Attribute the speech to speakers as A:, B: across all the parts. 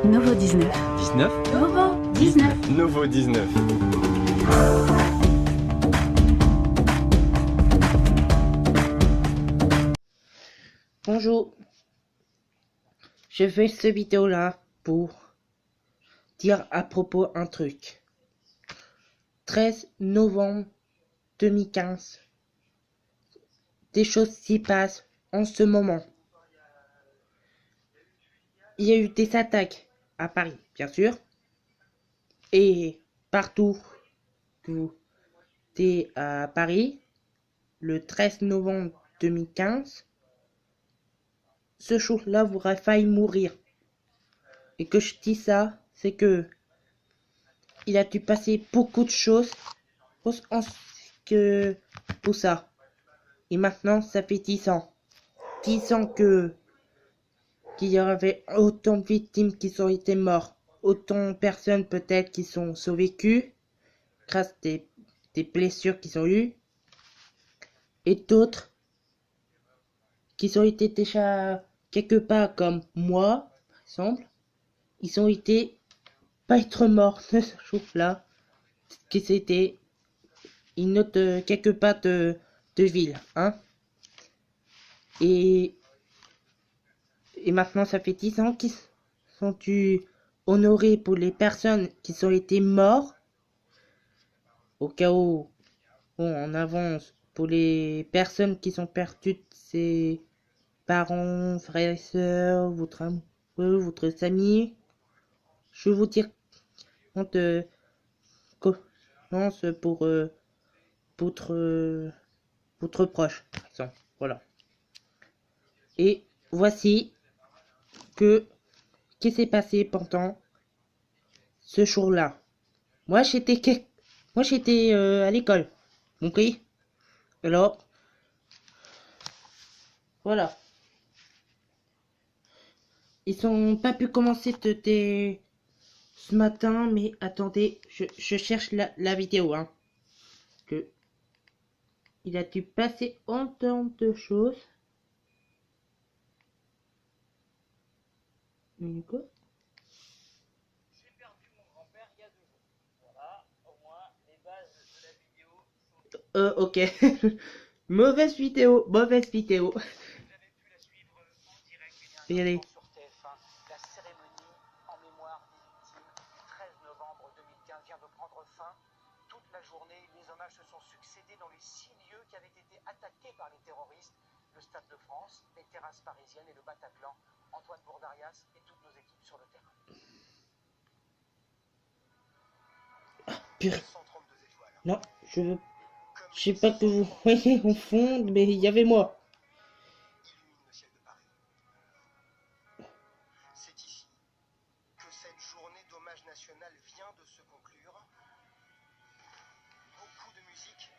A: Novo 19.
B: 19
A: Novo 19.
B: Novo 19.
C: Bonjour, je fais cette vidéo là pour dire à propos un truc. 13 novembre 2015, des choses s'y passent en ce moment. Il y a eu des attaques à Paris, bien sûr, et partout où t'es à Paris, le 13 novembre 2015, ce jour-là vous aurez failli mourir. Et que je dis ça, c'est que il a dû passer beaucoup de choses pour ça. Et maintenant, ça fait 10 ans. 10 ans qu'il y avait autant de victimes qui ont été mortes. Autant de personnes peut-être qui sont survécues grâce des blessures qu'ils ont eues. Et d'autres qui ont été déjà quelque part comme moi, par exemple. Ils ont été pas être morts ce jour-là. Qui c'était une autre quelque part de ville, hein. Et maintenant, ça fait 10 ans qu'ils sont honorés pour les personnes qui ont été mortes. Au cas où, bon, en avance, pour les personnes qui sont perdues, ses parents, frères et sœurs, votre amoureux, votre amis. Je vais vous dire de confiance pour votre proche, par exemple. Voilà. Et voici qui s'est passé pendant ce jour-là. Moi j'étais à l'école, compris? Alors voilà, ils ont pas pu commencer ce matin, mais attendez, je cherche la vidéo, hein, que il a dû passer autant de choses. Quoi?
D: J'ai perdu mon grand-père il y a 2 jours. Voilà, au moins les bases de la vidéo sont...
C: Ok. Mauvaise vidéo.
D: Vous avez pu la suivre en direct
C: Et allez.
D: sur TF1. La cérémonie en mémoire des victimes du 13 novembre 2015 vient de prendre fin. Toute la journée, les hommages se sont succédés dans les 6 lieux qui avaient été attaqués par les terroristes. Le Stade de France, les terrasses parisiennes et le Bataclan. Antoine Bourdarias et toutes nos équipes sur le terrain.
C: Pire. Non, je sais pas que vous voyez en fond, mais il y avait moi.
D: Illumine le ciel de Paris. C'est ici que cette journée d'hommage national vient de se conclure. Beaucoup de musique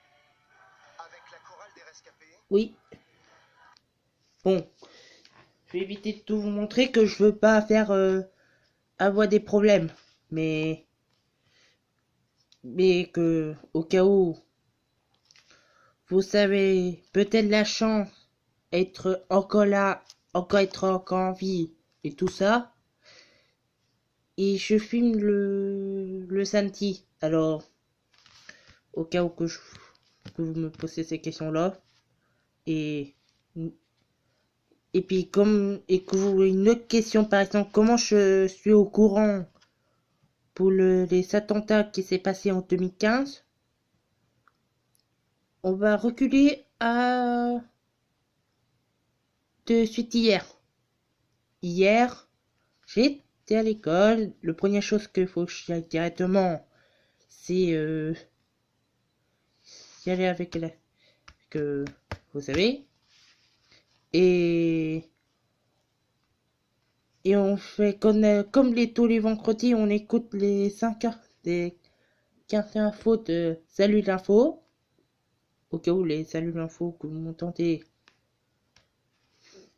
D: avec la chorale des rescapés.
C: Oui. Bon. Je vais éviter de tout vous montrer que je veux pas faire avoir des problèmes. Mais que au cas où vous savez peut-être la chance être encore là, être encore en vie et tout ça. Et je filme le samedi. Alors au cas où que vous me posez ces questions-là. Et puis que vous avez une autre question, par exemple, comment je suis au courant pour les attentats qui s'est passé en 2015, on va reculer de suite hier. Hier, j'étais à l'école. La première chose qu'il faut que je aille directement, c'est y aller avec que vous savez. Et on fait comme tous les vendredis, on écoute les 5 heures des 15 infos de Salut l'info. Au cas où les Salut l'info que vous m'entendez.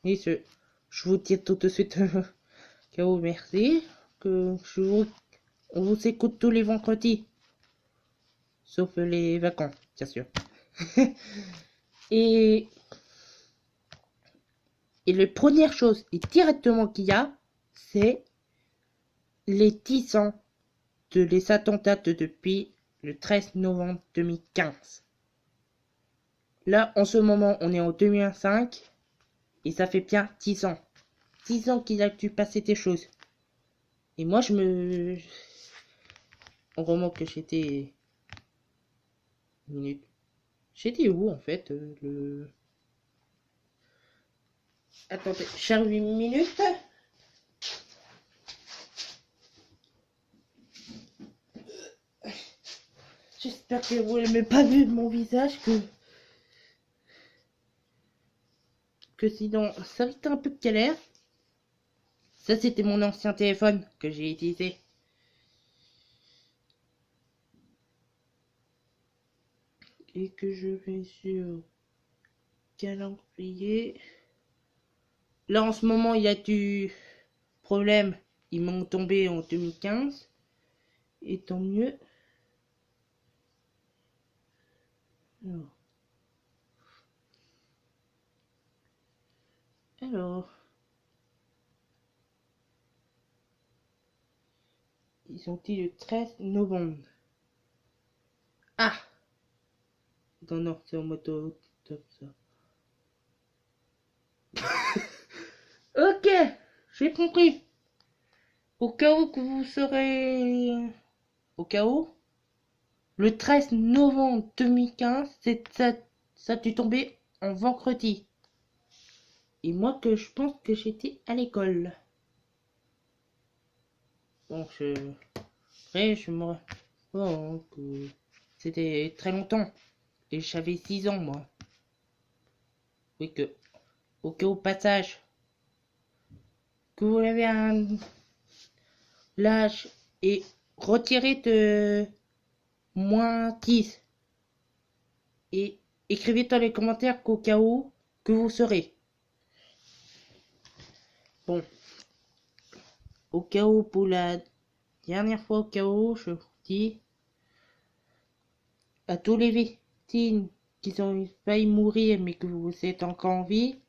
C: Et je vous dis tout de suite, au cas où merci. Que on vous écoute tous les vendredis. Sauf les vacances, bien sûr. et la première chose, et directement qu'il y a, c'est les 10 ans de les attentats depuis le 13 novembre 2015. Là, en ce moment, on est en 2005 et ça fait bien 10 ans. 10 ans qu'il a dû passer des choses. Et moi, on remarque que j'étais... J'étais où, en fait, Attendez, charge 8 minutes. J'espère que vous n'avez pas vu de mon visage, que sinon, ça va être un peu de galère. Ça, c'était mon ancien téléphone que j'ai utilisé. Et que je vais sur calendrier. Là, en ce moment, il y a du problème. Ils m'ont tombé en 2015. Et tant mieux. Alors. Ils sont dit le 13 novembre. Ah! Non, non, c'est en moto top ça. Ok, j'ai compris. Au cas où que vous serez... Au cas où, le 13 novembre 2015, ça a dû tomber en vendredi. Et moi que je pense que j'étais à l'école. Bon, après, je me... Bon, que c'était très longtemps. Et j'avais 6 ans, moi. Oui, que... Au cas où passage, que vous avez un... l'âge est retiré de -10. Et écrivez dans les commentaires qu'au cas où que vous serez. Bon, au cas où, pour la dernière fois, au cas où, je vous dis à tous les victimes qui ont failli mourir mais que vous êtes encore en vie,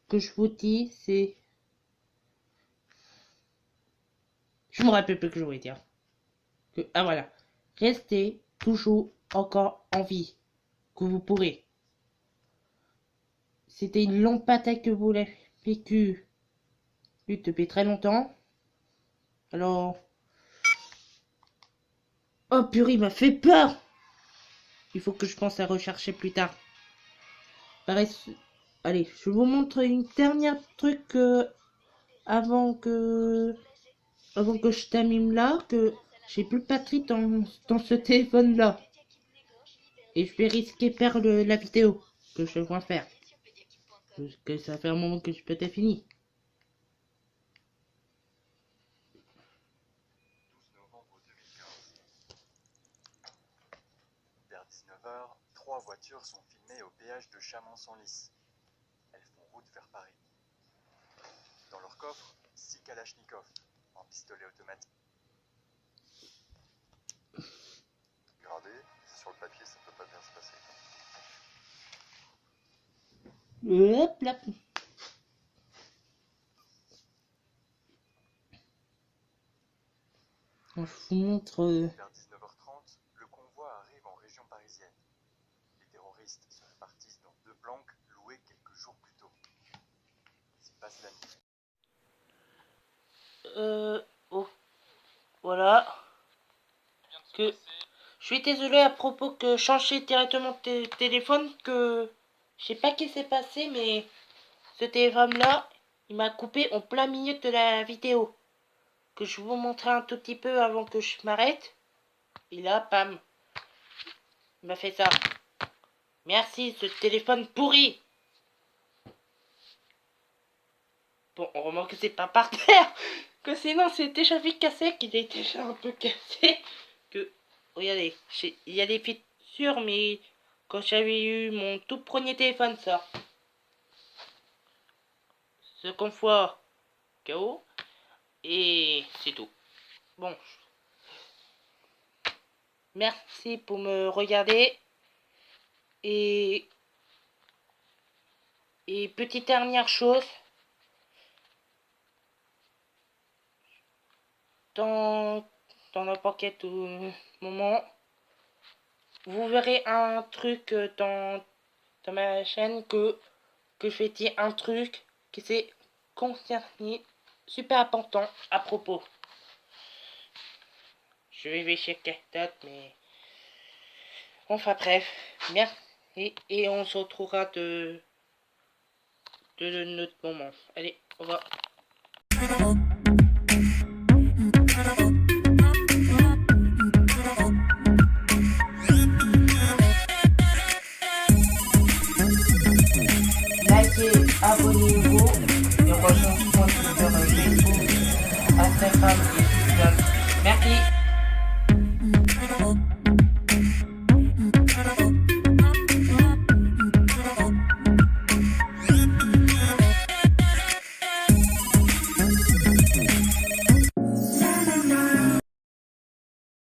C: que je vous dis, c'est... Je me rappelle plus que je voulais dire. Ah voilà, restez toujours encore en vie, que vous pourrez. C'était une longue bataille que vous l'avez vécue depuis très longtemps. Alors... Oh purée, il m'a fait peur! Il faut que je pense à rechercher plus tard. Allez, je vous montre une dernière truc avant que je termine là, que j'ai plus de batterie dans ce téléphone là. Et je vais risquer de perdre la vidéo que je dois faire. Parce que ça fait un moment que je peux être fini.
A: 12 novembre 2015. Vers 19h, 3 voitures sont filmées au péage de Chamonix-en-Lys. Elles font route vers Paris. Dans leur coffre, 6 Kalachnikov en pistolet automatique.
B: Gradé, sur le papier, ça peut pas bien se passer.
C: Hop là. Je vous montre...
A: Vers 19h30, le convoi arrive en région parisienne. Les terroristes se répartissent dans 2 planques louées quelques jours plus tôt. Ils y passent la nuit.
C: Oh, voilà. Que... Je suis désolé à propos que changer directement de téléphone, que... Je sais pas ce qui s'est passé, mais... Ce téléphone-là, il m'a coupé en plein milieu de la vidéo. Que je vous montrer un tout petit peu avant que je m'arrête. Et là, pam. Il m'a fait ça. Merci, ce téléphone pourri. Bon, on remarque que c'est pas par terre. Que sinon, c'est déjà vite cassé, qu'il est déjà un peu cassé. Que, regardez, il y a des fissures, mais quand j'avais eu mon tout premier téléphone, ça. Ce qu'on voit, KO. Et c'est tout. Bon. Merci pour me regarder. Et petite dernière chose. dans n'importe quel moment. Vous verrez un truc dans ma chaîne que je vais dire un truc qui s'est concerné super important à propos. Je vais vérifier quelques dates, mais enfin bref, merci et on se retrouvera de notre moment. Allez, au revoir. Likez, abonnez-vous et rejoignez-moi sur Facebook, Instagram et Twitter. Merci.